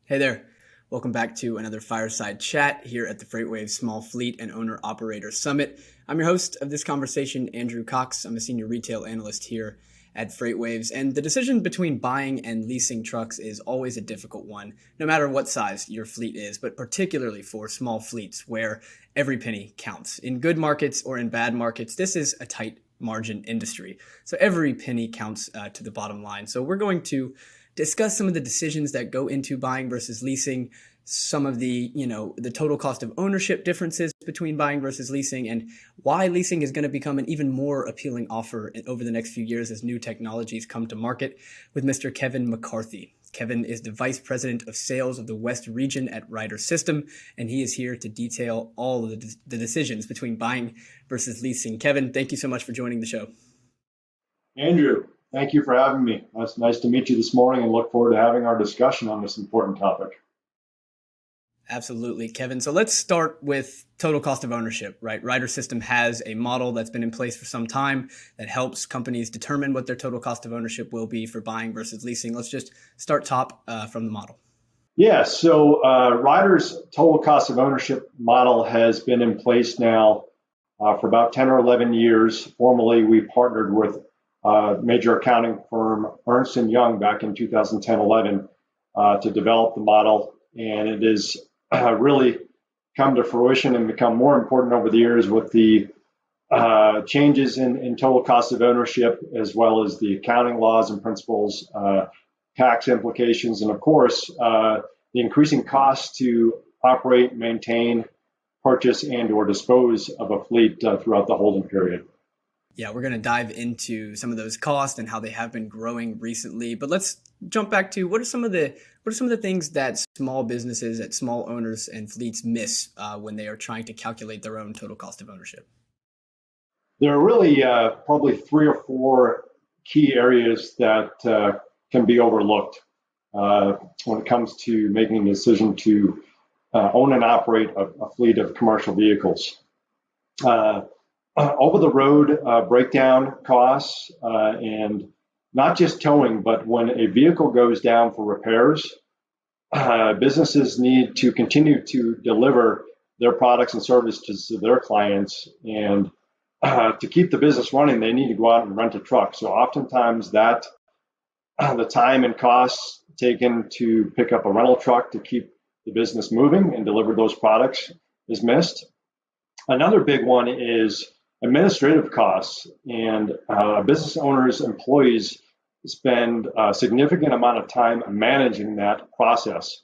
Hey there. Welcome back to another fireside chat here at the FreightWaves Small Fleet and Owner Operator Summit. I'm your host of this conversation, Andrew Cox. I'm a senior retail analyst here at FreightWaves, and the decision between buying and leasing trucks is always a difficult one, no matter what size your fleet is, but particularly for small fleets where every penny counts. In good markets or in bad markets, this is a tight margin industry. So every penny counts to the bottom line. So we're going to discuss some of the decisions that go into buying versus leasing, some of the total cost of ownership differences between buying versus leasing, and why leasing is going to become an even more appealing offer over the next few years as new technologies come to market with Mr. Kevin McCarthy. Kevin is the Vice President of Sales of the West Region at Ryder System, and he is here to detail all of the decisions between buying versus leasing. Kevin, thank you so much for joining the show. Andrew, thank you for having me. It's nice to meet you this morning and look forward to having our discussion on this important topic. Absolutely, Kevin. So let's start with total cost of ownership, right? Ryder System has a model that's been in place for some time that helps companies determine what their total cost of ownership will be for buying versus leasing. Let's just start top from the model. Yeah, so Ryder's total cost of ownership model has been in place now for about 10 or 11 years. Formerly, we partnered with major accounting firm Ernst & Young back in 2010-11 to develop the model, and it has really come to fruition and become more important over the years with the changes in total cost of ownership, as well as the accounting laws and principles, tax implications, and of course, the increasing costs to operate, maintain, purchase, and or dispose of a fleet throughout the holding period. Yeah, we're going to dive into some of those costs and how they have been growing recently. But let's jump back to what are some of the things that small businesses, that small owners and fleets miss when they are trying to calculate their own total cost of ownership? There are really probably 3 or 4 key areas that can be overlooked when it comes to making a decision to own and operate a fleet of commercial vehicles. Over-the-road breakdown costs, and not just towing, but when a vehicle goes down for repairs, businesses need to continue to deliver their products and services to their clients. And to keep the business running, they need to go out and rent a truck. So oftentimes that the time and costs taken to pick up a rental truck to keep the business moving and deliver those products is missed. Another big one is administrative costs, and business owners, employees spend a significant amount of time managing that process,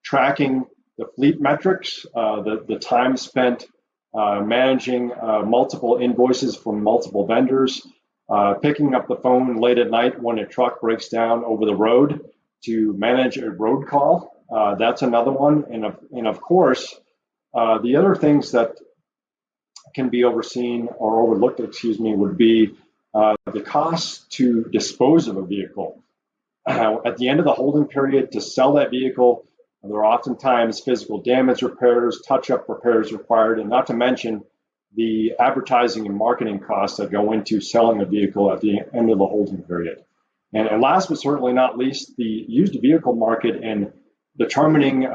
tracking the fleet metrics, the time spent managing multiple invoices from multiple vendors, picking up the phone late at night when a truck breaks down over the road to manage a road call. That's another one. And of course, the other things that can be overseen or overlooked, would be the cost to dispose of a vehicle. At the end of the holding period, to sell that vehicle, there are oftentimes physical damage repairs, touch-up repairs required, and not to mention the advertising and marketing costs that go into selling a vehicle at the end of the holding period. And last but certainly not least, the used vehicle market and determining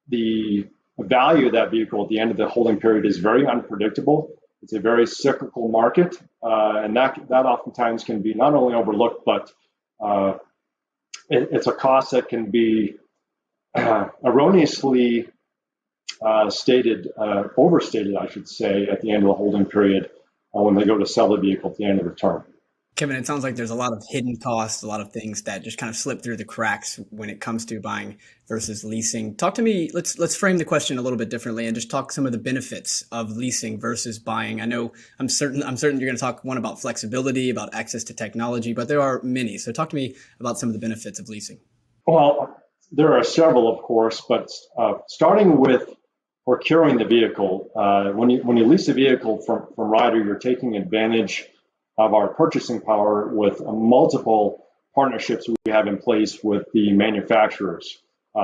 the value of that vehicle at the end of the holding period is very unpredictable. It's a very cyclical market, and that oftentimes can be not only overlooked, but it's a cost that can be erroneously overstated, I should say, at the end of the holding period when they go to sell the vehicle at the end of the term. Kevin, it sounds like there's a lot of hidden costs, a lot of things that just kind of slip through the cracks when it comes to buying versus leasing. Talk to me, let's frame the question a little bit differently and just talk some of the benefits of leasing versus buying. I know I'm certain you're going to talk one about flexibility, about access to technology, but there are many. So talk to me about some of the benefits of leasing. Well, there are several, of course, but starting with procuring the vehicle, when you lease a vehicle from Ryder, you're taking advantage of our purchasing power with multiple partnerships we have in place with the manufacturers.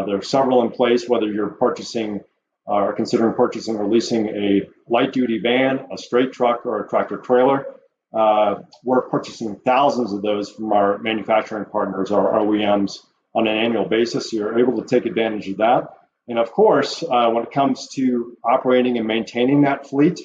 There are several in place, whether you're purchasing or considering purchasing or leasing a light-duty van, a straight truck, or a tractor-trailer. We're purchasing thousands of those from our manufacturing partners, our OEMs, on an annual basis. You're able to take advantage of that. And of course, when it comes to operating and maintaining that fleet,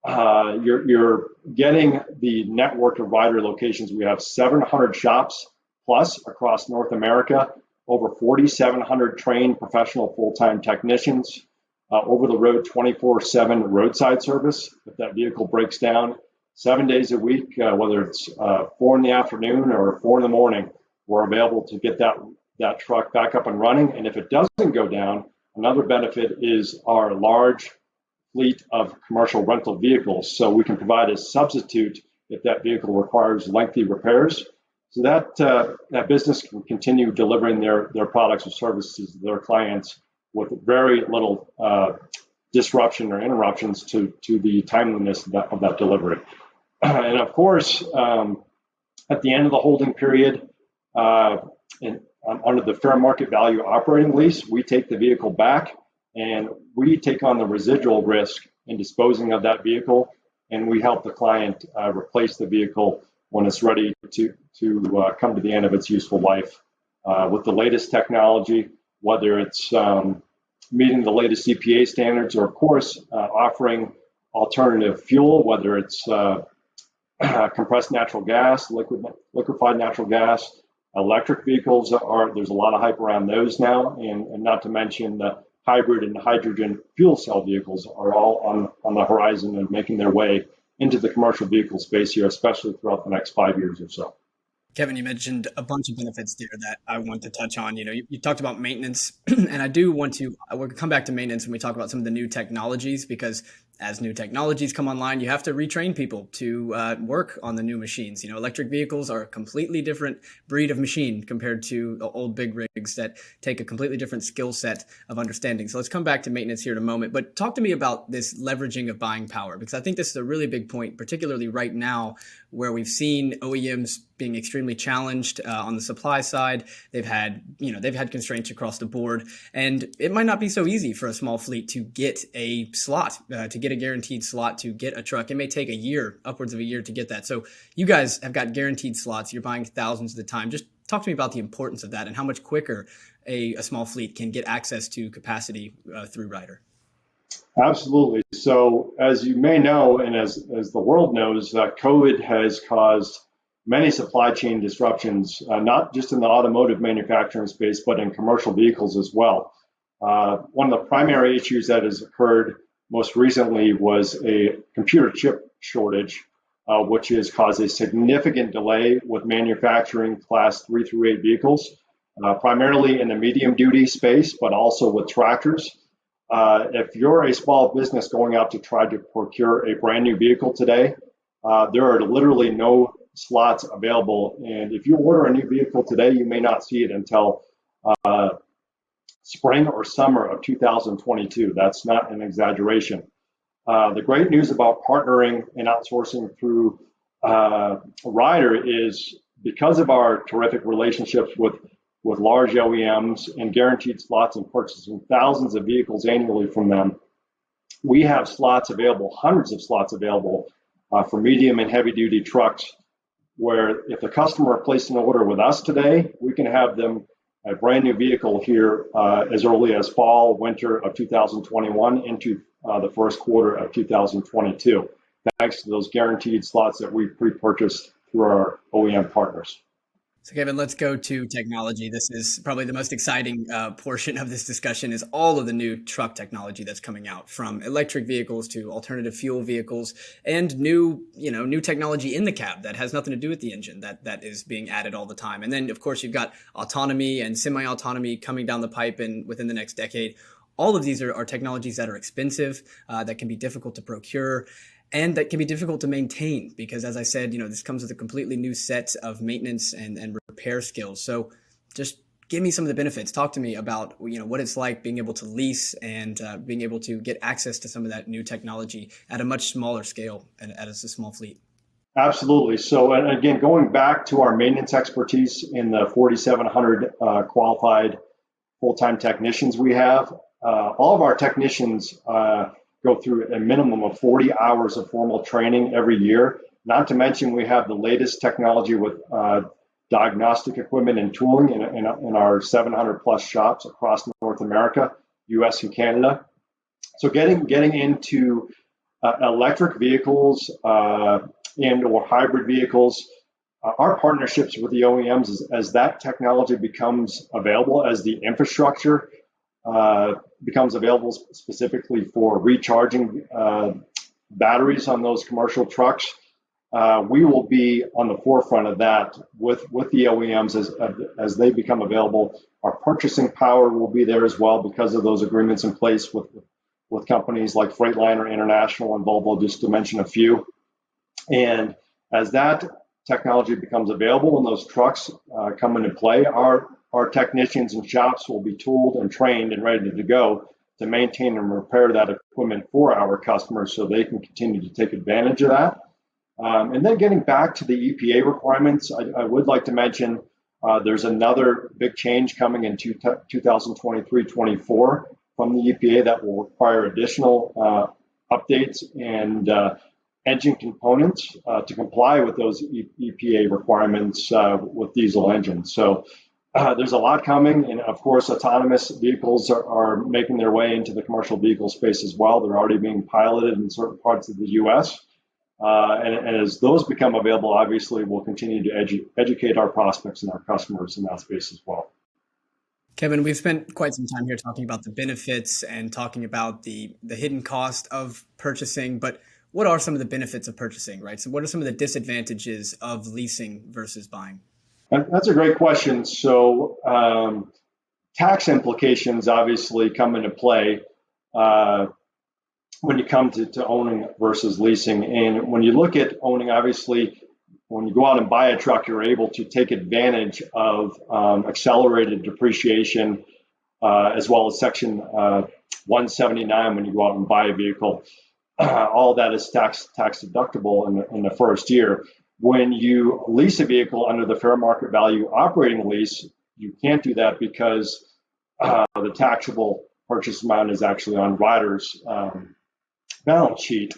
you're getting the network of rider locations. We have 700 shops plus across North America, over 4,700 trained professional full-time technicians, over the road 24/7 roadside service. If that vehicle breaks down 7 days a week, whether it's 4 in the afternoon or 4 in the morning, we're available to get that truck back up and running. And if it doesn't go down, another benefit is our large fleet of commercial rental vehicles. So we can provide a substitute if that vehicle requires lengthy repairs. So that business can continue delivering their products or services to their clients with very little disruption or interruptions to the timeliness of that delivery. And of course, at the end of the holding period, under the fair market value operating lease, we take the vehicle back and we take on the residual risk in disposing of that vehicle, and we help the client replace the vehicle when it's ready to come to the end of its useful life with the latest technology, whether it's meeting the latest EPA standards or, of course, offering alternative fuel, whether it's compressed natural gas, liquefied natural gas. Electric vehicles there's a lot of hype around those now, and not to mention the hybrid and hydrogen fuel cell vehicles are all on the horizon and making their way into the commercial vehicle space here, especially throughout the next 5 years or so. Kevin, you mentioned a bunch of benefits there that I want to touch on. You talked about maintenance, and I do want to we'll come back to maintenance when we talk about some of the new technologies, because as new technologies come online, you have to retrain people to work on the new machines. Electric vehicles are a completely different breed of machine compared to the old big rigs that take a completely different skill set of understanding. So let's come back to maintenance here in a moment. But talk to me about this leveraging of buying power, because I think this is a really big point, particularly right now, where we've seen OEMs being extremely challenged on the supply side. They've had constraints across the board, and it might not be so easy for a small fleet to get a slot, to get a guaranteed slot, to get a truck. It may take a year, upwards of a year, to get that. So you guys have got guaranteed slots. You're buying thousands at a time. Just talk to me about the importance of that and how much quicker a small fleet can get access to capacity through Ryder. Absolutely. So as you may know, and as the world knows, COVID has caused many supply chain disruptions, not just in the automotive manufacturing space, but in commercial vehicles as well. One of the primary issues that has occurred most recently was a computer chip shortage, which has caused a significant delay with manufacturing class 3 through 8 vehicles, primarily in the medium duty space, but also with tractors. If you're a small business going out to try to procure a brand new vehicle today, there are literally no slots available. And if you order a new vehicle today, you may not see it until spring or summer of 2022. That's not an exaggeration. The great news about partnering and outsourcing through Ryder is because of our terrific relationships with large OEMs and guaranteed slots and purchasing thousands of vehicles annually from them, we have slots available, hundreds of slots available for medium and heavy duty trucks, where if the customer placed an order with us today, we can have them a brand new vehicle here as early as fall, winter of 2021 into the first quarter of 2022, thanks to those guaranteed slots that we pre-purchased through our OEM partners. So Kevin, let's go to technology. This is probably the most exciting portion of this discussion, is all of the new truck technology that's coming out, from electric vehicles to alternative fuel vehicles, and new technology in the cab that has nothing to do with the engine that is being added all the time. And then, of course, you've got autonomy and semi-autonomy coming down the pipe within the next decade. All of these are technologies that are expensive, that can be difficult to procure, and that can be difficult to maintain because, as I said, this comes with a completely new set of maintenance and repair skills. So just give me some of the benefits. Talk to me about, what it's like being able to lease and being able to get access to some of that new technology at a much smaller scale and as a small fleet. Absolutely. So, and again, going back to our maintenance expertise in the 4,700 qualified full-time technicians we have, all of our technicians go through a minimum of 40 hours of formal training every year. Not to mention we have the latest technology with diagnostic equipment and tooling in our 700 plus shops across North America, US and Canada. So getting into electric vehicles and or hybrid vehicles, our partnerships with the OEMs as that technology becomes available, as the infrastructure becomes available specifically for recharging batteries on those commercial trucks, we will be on the forefront of that with the OEMs as they become available. Our purchasing power will be there as well because of those agreements in place with companies like Freightliner International and Volvo, just to mention a few. And as that technology becomes available and those trucks come into play, our technicians and shops will be tooled and trained and ready to go to maintain and repair that equipment for our customers so they can continue to take advantage of that. And then getting back to the EPA requirements, I would like to mention there's another big change coming in 2023-24 from the EPA that will require additional updates and engine components to comply with those EPA requirements with diesel engines. So there's a lot coming, and of course, autonomous vehicles are making their way into the commercial vehicle space as well. They're already being piloted in certain parts of the U.S. And as those become available, obviously, we'll continue to educate our prospects and our customers in that space as well. Kevin, we've spent quite some time here talking about the benefits and talking about the hidden cost of purchasing, but what are some of the benefits of purchasing, right? So what are some of the disadvantages of leasing versus buying? That's a great question. So tax implications obviously come into play when you come to owning versus leasing. And when you look at owning, obviously, when you go out and buy a truck, you're able to take advantage of accelerated depreciation as well as Section 179 when you go out and buy a vehicle. All that is tax deductible in the first year. When you lease a vehicle under the fair market value operating lease, you can't do that because the taxable purchase amount is actually on Ryder's balance sheet,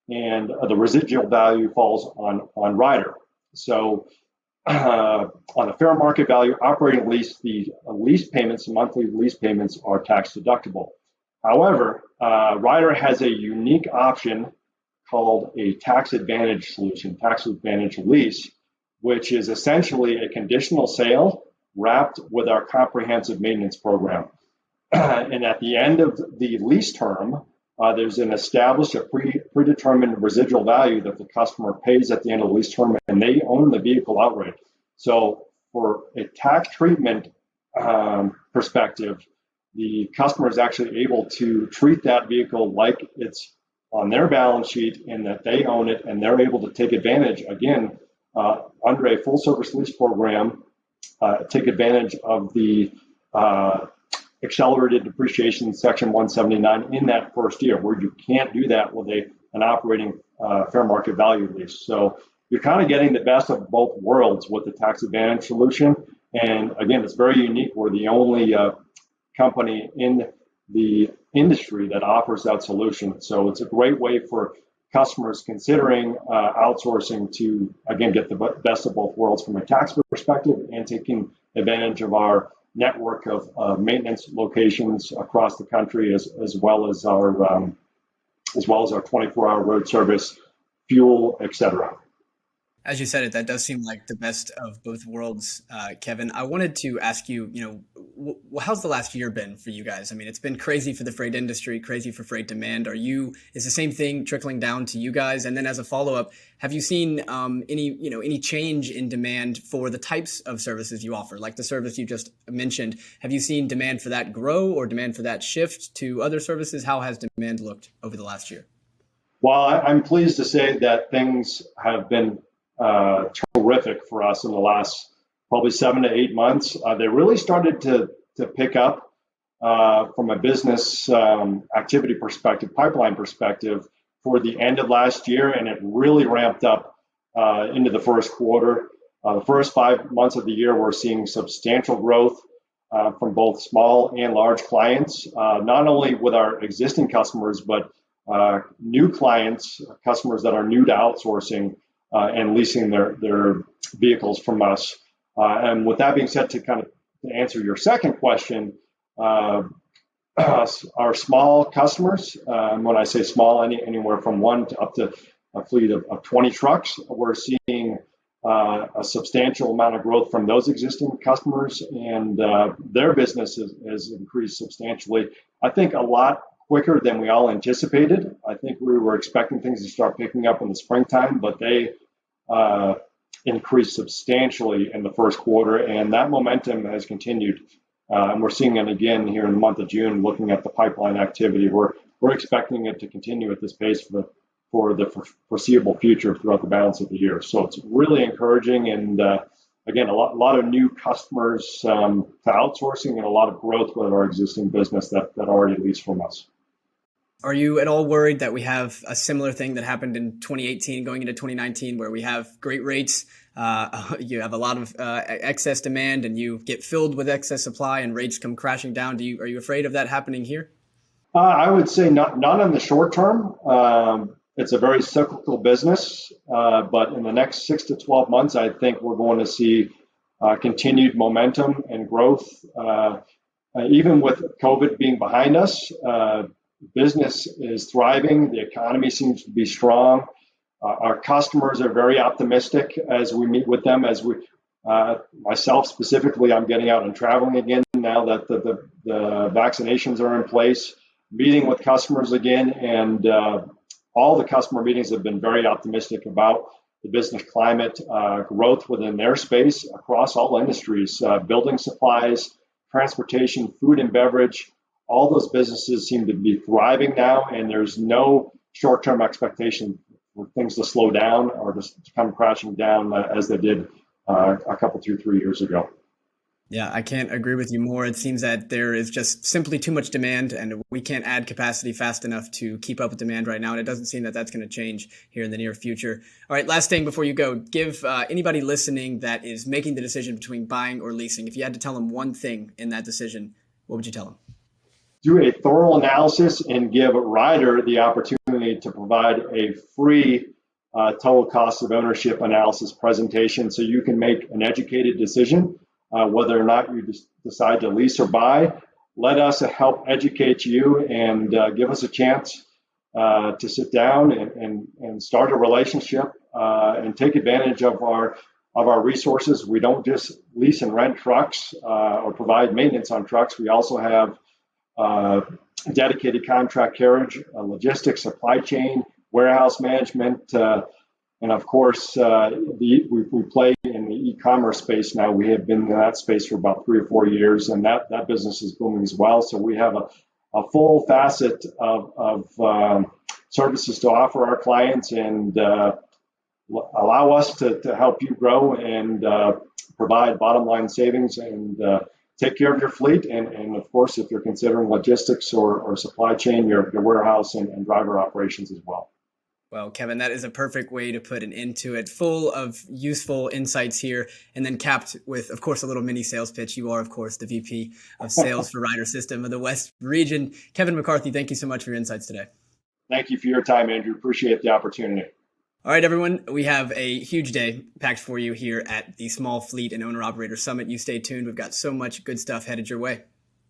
and the residual value falls on Ryder. So on a fair market value operating lease, the lease payments, monthly lease payments, are tax deductible. However, Ryder has a unique option called a tax advantage solution, tax advantage lease, which is essentially a conditional sale wrapped with our comprehensive maintenance program. And at the end of the lease term, there's an established, predetermined residual value that the customer pays at the end of the lease term, and they own the vehicle outright. So for a tax treatment perspective, the customer is actually able to treat that vehicle like it's on their balance sheet and that they own it, and they're able to take advantage, again, under a full service lease program, take advantage of the accelerated depreciation Section 179 in that first year, where you can't do that with an operating fair market value lease. So you're kind of getting the best of both worlds with the tax advantage solution. And again, it's very unique. We're the only company in the industry that offers that solution. So it's a great way for customers considering outsourcing to, again, get the best of both worlds from a tax perspective and taking advantage of our network of maintenance locations across the country, as well as our 24-hour road service, fuel, etc. As you said it, that does seem like the best of both worlds, Kevin. I wanted to ask you, how's the last year been for you guys? I mean, it's been crazy for the freight industry, crazy for freight demand. Is the same thing trickling down to you guys? And then as a follow-up, have you seen any change in demand for the types of services you offer, like the service you just mentioned? Have you seen demand for that grow or demand for that shift to other services? How has demand looked over the last year? Well, I'm pleased to say that things have been terrific for us in the last probably 7 to 8 months. They really started to pick up from a business activity perspective, pipeline perspective, for the end of last year, and it really ramped up into the first quarter. The first 5 months of the year, we're seeing substantial growth from both small and large clients, not only with our existing customers, but new clients, customers that are new to outsourcing and leasing their vehicles from us. And with that being said, to answer your second question, our small customers, when I say small, anywhere from one to up to a fleet of 20 trucks, we're seeing a substantial amount of growth from those existing customers, and their business has increased substantially. I think a lot quicker than we all anticipated. I think we were expecting things to start picking up in the springtime, but they increased substantially in the first quarter, and that momentum has continued. And we're seeing it again here in the month of June. Looking at the pipeline activity, we're expecting it to continue at this pace for the foreseeable future throughout the balance of the year. So it's really encouraging, and again, a lot of new customers to outsourcing, and a lot of growth with our existing business that already lease from us. Are you at all worried that we have a similar thing that happened in 2018 going into 2019, where we have great rates, you have a lot of excess demand, and you get filled with excess supply and rates come crashing down? Are you afraid of that happening here? I would say not in the short term. It's a very cyclical business, but in the next 6 to 12 months, I think we're going to see continued momentum and growth. Even with COVID being behind us, business is thriving. The economy seems to be strong. Our customers are very optimistic as we meet with them. Myself specifically, I'm getting out and traveling again now that the vaccinations are in place, meeting with customers again, and all the customer meetings have been very optimistic about the business climate, growth within their space across all industries, building supplies, transportation, food and beverage. All those businesses seem to be thriving now, and there's no short-term expectation for things to slow down or to come crashing down as they did a couple, 2-3 years ago. Yeah, I can't agree with you more. It seems that there is just simply too much demand, and we can't add capacity fast enough to keep up with demand right now. And it doesn't seem that that's going to change here in the near future. All right, last thing before you go, give anybody listening that is making the decision between buying or leasing, if you had to tell them one thing in that decision, what would you tell them? Do a thorough analysis and give Ryder the opportunity to provide a free total cost of ownership analysis presentation so you can make an educated decision whether or not you decide to lease or buy. Let us help educate you and give us a chance to sit down and start a relationship and take advantage of our resources. We don't just lease and rent trucks or provide maintenance on trucks. We also have dedicated contract carriage, logistics, supply chain, warehouse management, and of course, we play in the e-commerce space now. We have been in that space for about 3 or 4 years, and that business is booming as well. So we have a full facet of services to offer our clients, and allow us to help you grow and provide bottom line savings and take care of your fleet, and of course, if you're considering logistics or supply chain, your warehouse and driver operations as well. Well, Kevin, that is a perfect way to put an end to it, full of useful insights here, and then capped with, of course, a little mini sales pitch. You are, of course, the VP of Sales for Ryder System of the West Region. Kevin Mccarthy, thank you so much for your insights today. Thank you for your time, Andrew. Appreciate the opportunity. All right, everyone, we have a huge day packed for you here at the Small Fleet and Owner Operator Summit. You stay tuned. We've got so much good stuff headed your way.